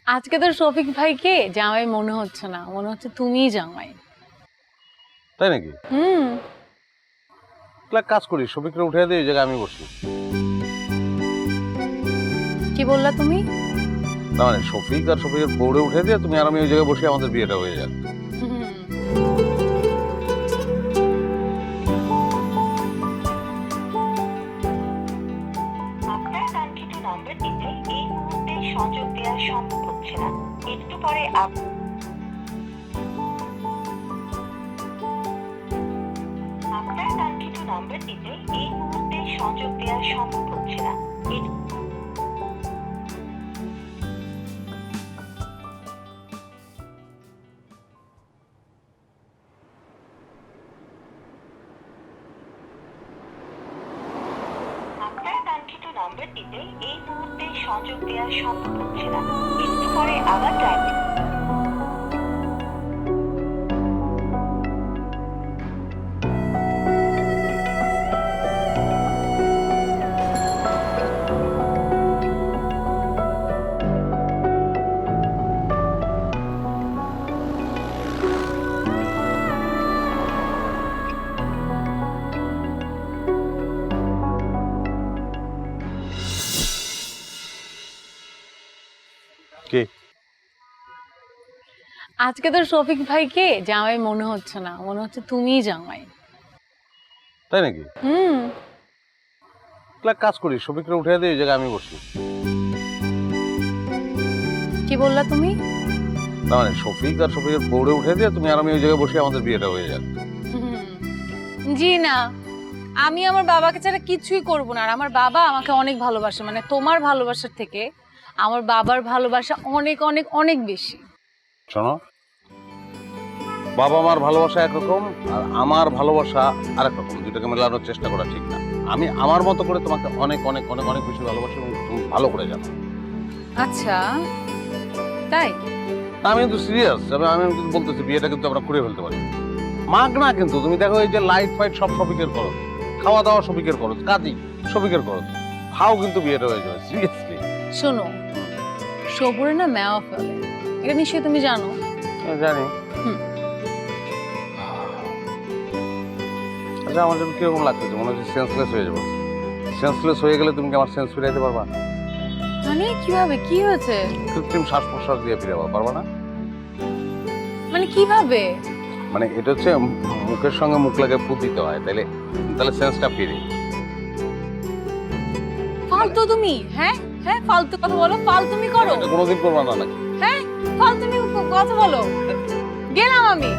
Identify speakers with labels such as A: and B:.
A: আজকে তোর শফিক ভাইকে জামাই মনে হচ্ছে না, মনে হচ্ছে তুমিই জামাই।
B: তাই নাকি?
A: হুম।
B: এক কাজ করি, শফিকরে উঠে দিয়ে ওই জায়গায় আমি বসি।
A: কি বললা তুমি?
B: না মানে শফিক আর শফিকের বউরে উঠে দিয়ে তুমি আর আমি ওই জায়গায় বসে আমাদের বিয়েটা হয়ে যাক।
A: হুম।
C: আপনার কাঙ্ক্ষিত নম্বরটিতে এই মুহূর্তে সংযোগ দেওয়া সম্ভব হচ্ছে না। একটু পরে আপনার কাঙ্ক্ষিত নম্বরটিতে এই মুহূর্তে সংযোগ দেওয়া সম্ভব হচ্ছে না। আপনার কাঙ্ক্ষিত নম্বরটিতে এই মুহূর্তে সংযোগ দেওয়া সম্ভব হচ্ছে না। একটু পরে আবার ট্রাই
B: কে?
A: আজকে তোর শফিক ভাইকে জামাই মনে হচ্ছে না, মনে হচ্ছে তুমিই জামাই।
B: তাই নাকি?
A: হুম।
B: এক কাজ করি, শফিকরে উঠে দিয়ে ওই জায়গায় আমি বসি।
A: কি বললা তুমি?
B: না মানে শফিক আর শফিকের বউরে উঠে দিয়ে তুমি আর আমি ওই জায়গায় বসে আমাদের বিয়েটা হয়ে যাক।
A: হুম। জি না, আমি আমার বাবাকে ছাড়া কিছুই করব না। আর আমার বাবা আমাকে অনেক ভালোবাসে, মানে তোমার ভালোবাসার থেকে আমার বাবার ভালোবাসা অনেক অনেক অনেক বেশি।
B: শোনো, বাবা মার ভালোবাসা একরকম আর আমার ভালোবাসা আরেক রকম, দুটাকে মেলানোর চেষ্টা করা ঠিক না। আমি আমার মতো করে তোমাকে অনেক অনেক অনেক অনেক বেশি ভালোবাসি এবং তুমি ভালো করে জানো।
A: আচ্ছা তাই?
B: না, আমি কিন্তু সিরিয়াস, আমি কিন্তু বলতেছি বিয়েটা কিন্তু আমরা করে ফেলতে পারি। মাগ না কিন্তু, তুমি দেখো এই যে লাইট ফাইট সব শফিকের খরচ, খাওয়া দাওয়া শফিকের খরচ, কাজই শফিকের খরচ, খাও কিন্তু বিয়েটা হয়ে যাবে সিরিয়াসলি।
A: শোনো, সবুরে না মেওয়া ফেলে, এটা নিশ্চয়ই তুমি জানো।
B: জানি।
A: হুম।
B: আচ্ছা, আমার জন্য কিরকম লাগতেছে, মনে হচ্ছে সেন্সলেস হয়ে যাবো। সেন্সলেস হয়ে গেলে তুমি কি আমার সেন্স ফিরাইতে পারবা?
A: মানে কিভাবে, কি হয়েছে?
B: কৃত্রিম শ্বাস প্রশ্বাস দিয়ে ফিরাবা পারবা না?
A: মানে কিভাবে?
B: মানে এটা হচ্ছে মুখের সঙ্গে মুখ লাগে ফু দিতে হয়, তাহলে তাহলে সেন্সটা ফিরে।
A: ফালতু তুমি, হ্যাঁ হ্যাঁ ফালতু কথা বলো, ফালতুমি করো।
B: এটা কোনোদিন করবা না নাকি?
A: হ্যাঁ ফালতুমি কথা বলো। গেলাম আমি।